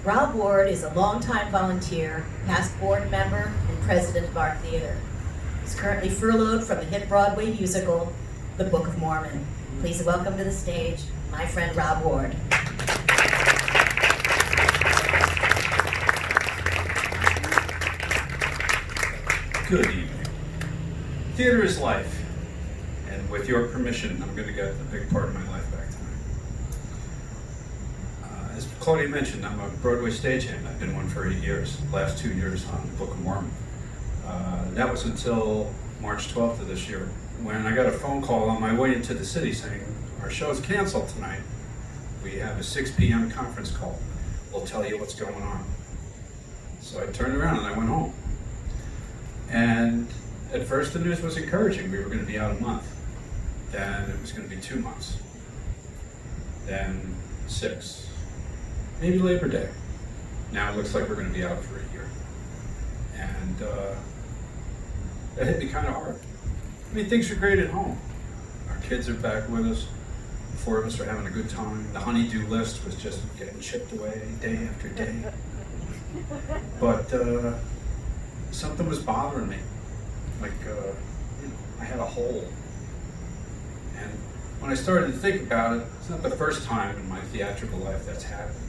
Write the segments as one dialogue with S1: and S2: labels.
S1: Rob Ward is a longtime volunteer, past board member, and president of our theater. He's currently furloughed from the hit Broadway musical, The Book of Mormon. Please welcome to the stage my friend Rob Ward.
S2: Good evening. Theater is life, and with your permission, I'm going to get a big part of my life back tonight. As Claudia mentioned, I'm a Broadway stagehand. I've been one for 8 years, the last 2 years on the Book of Mormon. That was until March 12th of this year, when I got a phone call on my way into the city saying, our show's canceled tonight. We have a 6 p.m. conference call. We'll tell you what's going on. So I turned around and I went home. And at first the news was encouraging. We were going to be out a month. Then it was going to be 2 months. Then 6. Maybe Labor Day. Now it looks like we're going to be out for a year. And that hit me kind of hard. I mean, things are great at home. Our kids are back with us. The 4 of us are having a good time. The honey-do list was just getting chipped away day after day. But something was bothering me. Like, I had a hole. And when I started to think about it, it's not the first time in my theatrical life that's happened.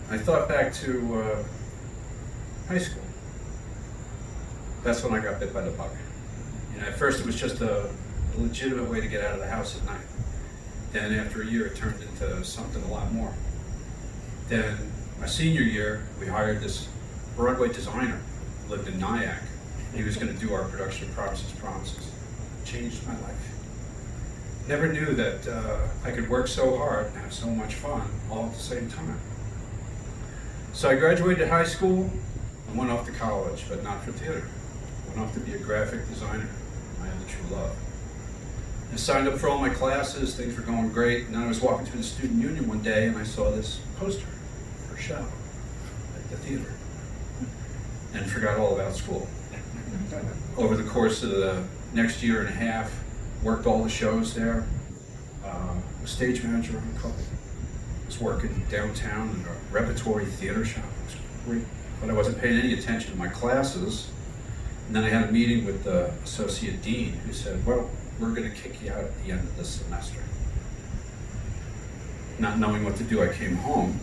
S2: I thought back to high school. That's when I got bit by the bug. You know, at first it was just a legitimate way to get out of the house at night. Then after a year it turned into something a lot more. Then my senior year, we hired this Broadway designer who lived in Nyack. He was going to do our production of Promises. Changed my life. Never knew that I could work so hard and have so much fun all at the same time. So I graduated high school and went off to college, but not for theater. Went off to be a graphic designer, my other true love. I signed up for all my classes, things were going great, and then I was walking through the student union one day and I saw this poster for a show at the theater and forgot all about school. Over the course of the next year and a half, worked all the shows there, was stage manager on a couple, was working downtown in a repertory theater shop. It was great, but I wasn't paying any attention to my classes. And then I had a meeting with the associate dean who said, well, we're going to kick you out at the end of this semester. Not knowing what to do, I came home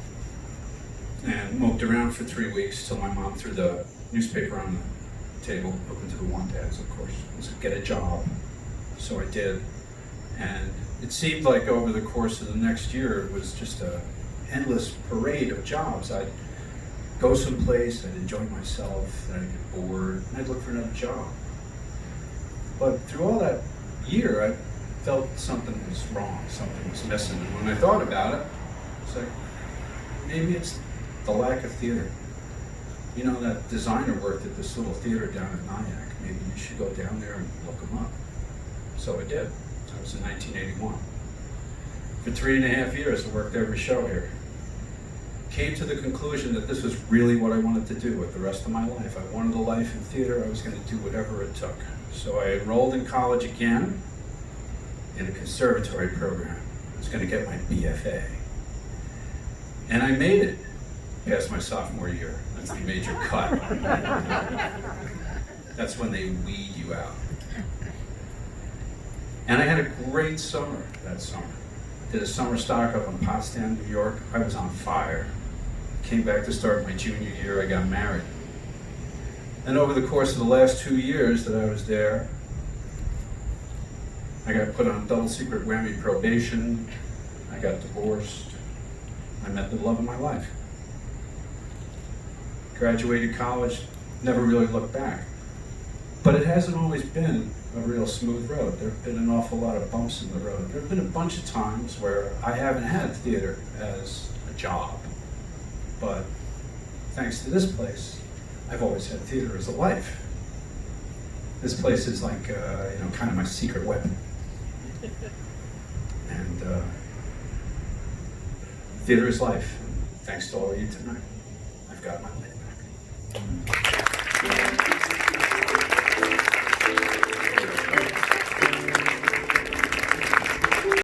S2: and moped around for 3 weeks till my mom threw the newspaper on the table, open to the want ads, of course, and said, get a job. So I did. And it seemed like over the course of the next year, it was just an endless parade of jobs. I'd go someplace, I'd enjoy myself, then I'd get bored, and I'd look for another job. But through all that year, I felt something was wrong, something was missing. And when I thought about it, it's like, maybe it's the lack of theater. You know, that designer worked at this little theater down in Nyack. Maybe you should go down there and look him up. So I did. That was in 1981. For 3.5 years, I worked every show here. Came to the conclusion that this was really what I wanted to do with the rest of my life. I wanted a life in theater. I was going to do whatever it took. So I enrolled in college again in a conservatory program. I was going to get my BFA. And I made it past my sophomore year. That's the major cut. That's when they weed you out. And I had a great summer that summer. Did a summer stock up in Potsdam, New York. I was on fire. Came back to start my junior year. I got married. And over the course of the last 2 years that I was there, I got put on double secret whammy probation. I got divorced. I met the love of my life. Graduated college, never really looked back. But it hasn't always been a real smooth road. There have been an awful lot of bumps in the road. There have been a bunch of times where I haven't had theater as a job. But thanks to this place, I've always had theater as a life. This place is like, kind of my secret weapon. And theater is life. And thanks to all of you tonight, I've got my life back.